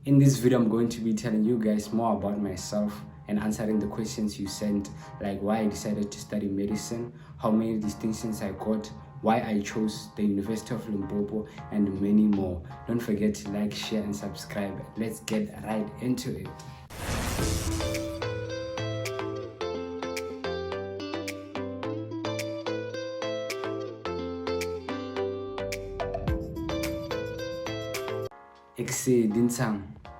In this video, I'm going to be telling you guys more about myself and answering the questions you sent, like why I decided to study medicine, how many distinctions I got, why I chose the University of Limpopo, and many more. Don't forget to like, share, and subscribe. Let's get right into it.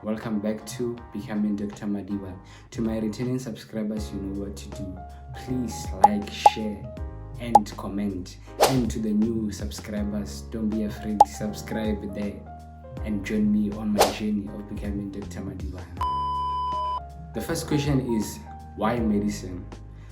Welcome back to Becoming Dr. Madiba. To my returning subscribers, you know what to do. Please like, share, and comment. And to the new subscribers, don't be afraid to subscribe there and join me on my journey of becoming Dr. Madiba. The first question is, why medicine?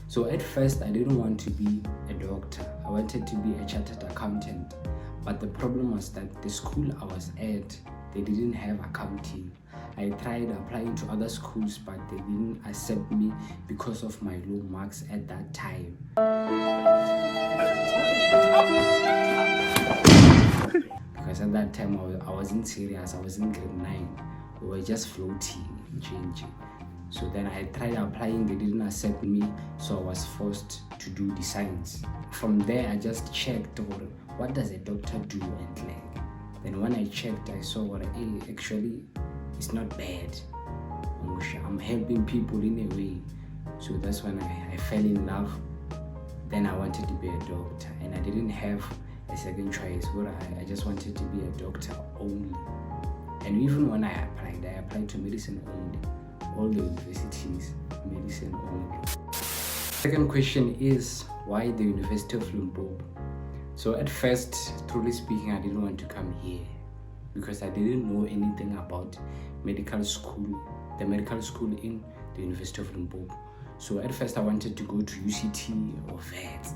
So at first, I didn't want to be a doctor. I wanted to be a chartered accountant. But the problem was that the school I was at, they didn't have accounting. I tried applying to other schools, but they didn't accept me because of my low marks at that time. Because at that time I wasn't serious, I was in grade 9. We were just floating, changing. So then I tried applying, they didn't accept me, so I was forced to do the science. From there I just checked what does a doctor do and like. Then when I checked, I saw actually it's not bad. I'm helping people in a way. So that's when I fell in love. Then I wanted to be a doctor, and I didn't have a second choice. I just wanted to be a doctor only. And even when I applied to medicine only. All the universities, medicine only. Second question is, why the University of Limpopo? So at first, truly speaking, I didn't want to come here because I didn't know anything about medical school, the medical school in the University of Limpopo. So at first I wanted to go to UCT or VET.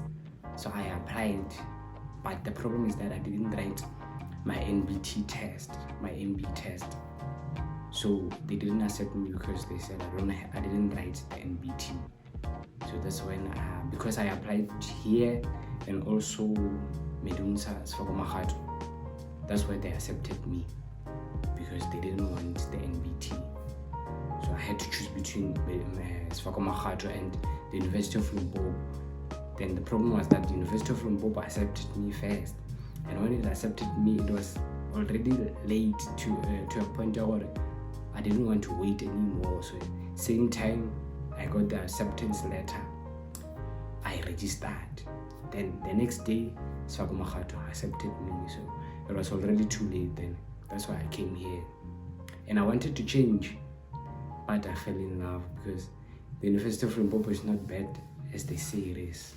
So I applied, but the problem is that I didn't write my NBT test, my MB test. So they didn't accept me because they said I didn't write the NBT. So that's when, because I applied here and also Medunsa Sfakomagato, that's why they accepted me, because they didn't want the NBT. So I had to choose between Sfakomagato and the University of Limpopo. Then the problem was that the University of Limpopo accepted me first, and when it accepted me, it was already late to a point where I didn't want to wait anymore. So same time I got the acceptance letter, I registered. Then the next day, Sfakomagato accepted me. So it was already too late then. That's why I came here. And I wanted to change, but I fell in love because the University of Limpopo is not bad as they say it is.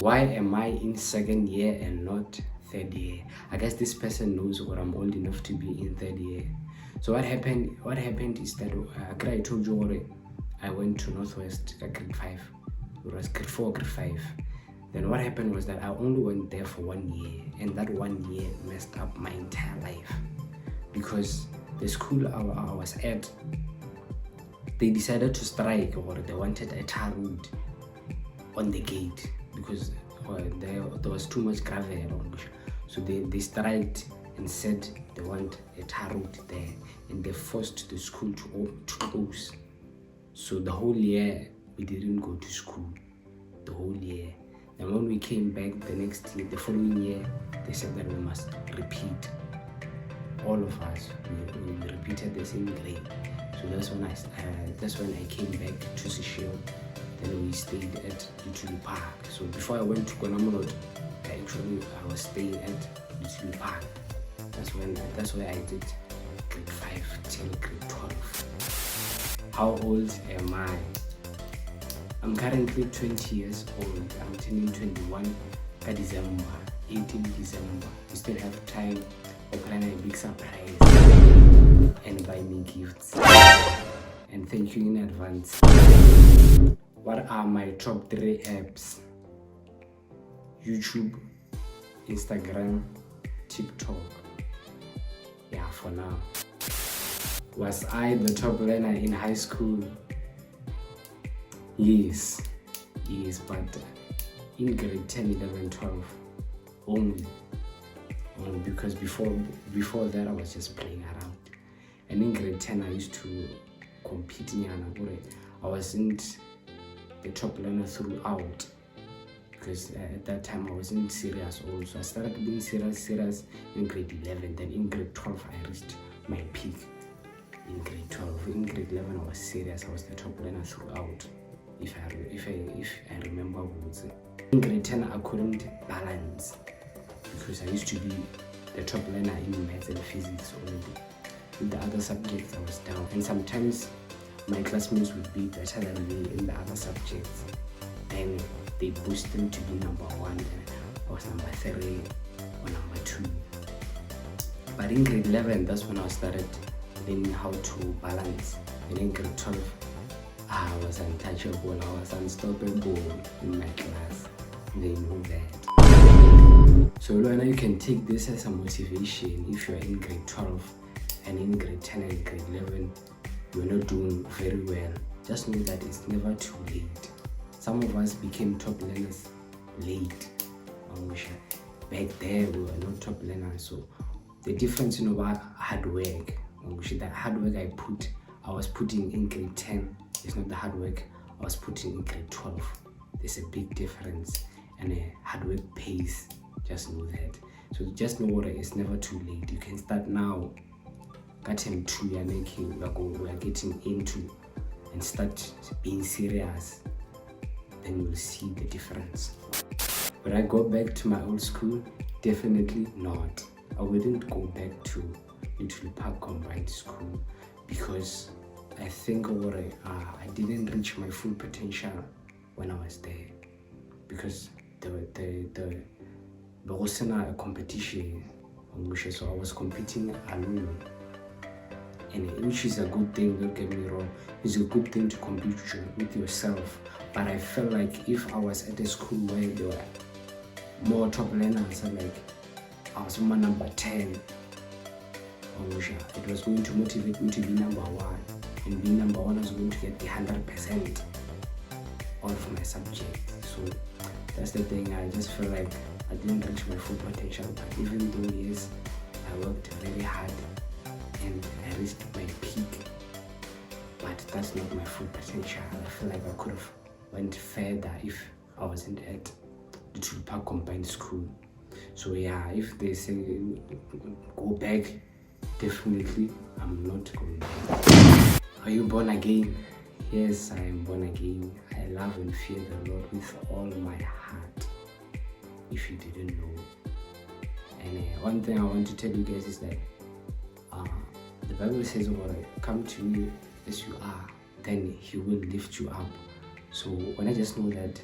Why am I in second year and not third year? I guess this person knows what I'm old enough to be in third year. So what happened is that I told you already, I went to Northwest at grade 5. It was grade 4, grade 5. Then what happened was that I only went there for 1 year, and that 1 year messed up my entire life. Because the school I was at, they decided to strike, or they wanted a tar road on the gate because there was too much gravel around. So they striked and said they want a tar road there, and they forced the school to close. So the whole year we didn't go to school, the whole year. And when we came back the next year, the following year, they said that we must repeat. All of us, we repeated the same grade. So that's when I came back to Seshego. Then we stayed at Little Park. So before I went to Konamolot, I was staying at Little Park. That's where I did grade 5 till grade 12. How old am I? I'm currently 20 years old. I'm turning 21 at December, 18 December. You still have time to plan a big surprise and buy me gifts. And thank you in advance. What are my top 3 apps? YouTube, Instagram, TikTok. Yeah, for now. Was I the top learner in high school? Yes, but in grade 10, 11, 12 only because before that I was just playing around. And in grade 10, I used to compete in Yana. I wasn't the top learner throughout, because at that time I wasn't serious also. I started being serious in grade 11. Then in grade 12, I reached my peak. In grade 12, in grade 11, I was serious. I was the top learner throughout, if I remember well. In grade 10, I couldn't balance because I used to be the top learner in maths and physics already. In the other subjects, I was down, and sometimes my classmates would be better than me in the other subjects, and they pushed them to be number 1, and I was number 3 or number 2. But in grade 11, that's when I started learning how to balance. And in grade 12, I was untouchable, I was unstoppable in my class. They know that. So Luana, you can take this as a motivation. If you're in grade 12 and in grade 10 and grade 11, you're not doing very well, just know that it's never too late. Some of us became top learners late. Back there, we were not top learners. So the difference, about hard work, the hard work I was putting in grade 10 is not the hard work I was putting in grade 12. There's a big difference, and hard work pays. Just know that. So just know that it's never too late. You can start now. Term 2, we are getting into, and start being serious. Then you'll see the difference. Would I go back to my old school? Definitely not. I wouldn't go back to Little Park Combined School, because I think I didn't reach my full potential when I was there, because there wasn't a competition, so I was competing alone. And which is a good thing, don't get me wrong. It's a good thing to compete with yourself. But I felt like if I was at a school where there were more top learners, like I was number 10, it was going to motivate me to be number 1. And being number 1, I was going to get 100% all of my subjects. So that's the thing. I just feel like I didn't reach my full potential. But even though, yes, I worked very hard and I reached my peak, but that's not my full potential. I feel like I could have went further if I wasn't at Little Park Combined School. So yeah, if they say go back, definitely I'm not going back. Are you born again? Yes, I am born again. I love and fear the Lord with all my heart, if you didn't know. And one thing I want to tell you guys is that the Bible says, come to me as you are, then He will lift you up. So when I just know that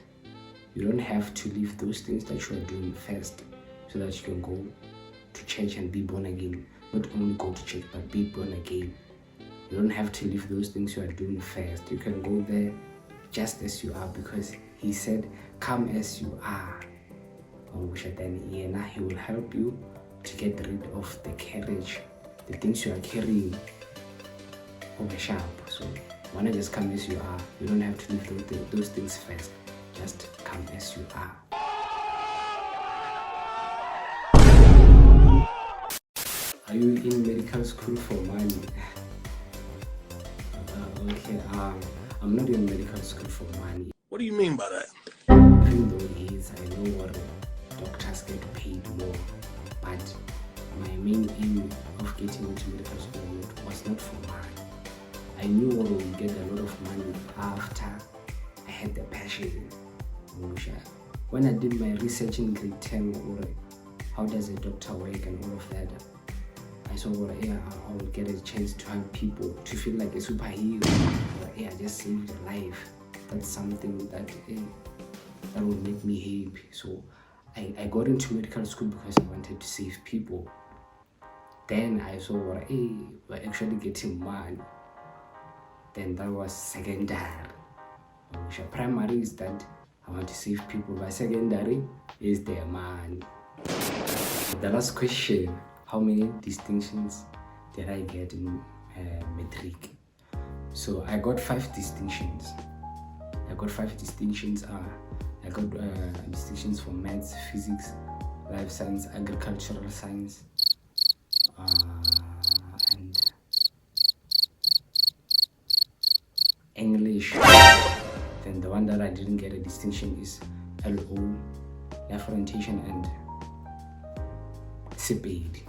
you don't have to leave those things that you are doing first, so that you can go to church and be born again. Not only go to church, but be born again. You don't have to leave those things you are doing first. You can go there just as you are, because He said, come as you are. Then He will help you to get rid of the carriage, the things you are carrying over sharp. So when I just come as you are, you don't have to leave those things first. Just come as you are. Are you in medical school for money? Okay, I'm not in medical school for money. What do you mean by that? Even though it is, I know what doctors get paid more, but my main aim of getting into medical school was not for money. I knew I would get a lot of money after I had the passion. When I did my research in grade 10, how does a doctor work and all of that, I saw I will get a chance to help people, to feel like a superhero. I just saved a life. That's something that would make me happy. So I got into medical school because I wanted to save people. Then I saw we're actually getting money. Then that was secondary. Primary is that I want to save people, but secondary is their money. The last question, how many distinctions did I get in matric? So I got 5 distinctions. I got distinctions for maths, physics, life science, agricultural science, and English. Then the one that I didn't get a distinction is LO, life orientation and CPAD.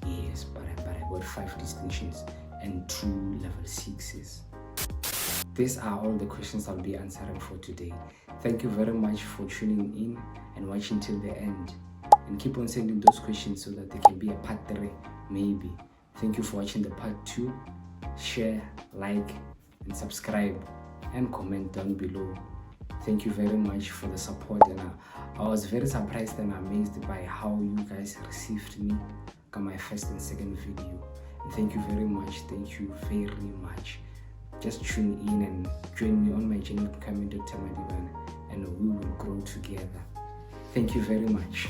Yes, but I got 5 distinctions and 2 level 6s. These are all the questions I'll be answering for today. Thank you very much for tuning in and watching till the end. And keep on sending those questions so that there can be a part 3, maybe. Thank you for watching the part 2. Share, like, and subscribe, and comment down below. Thank you very much for the support, and I was very surprised and amazed by how you guys received me on my first and second video. And thank you very much. Thank you very much. Just tune in and join me on my journey becoming Dr. Madiban, and we will grow together. Thank you very much.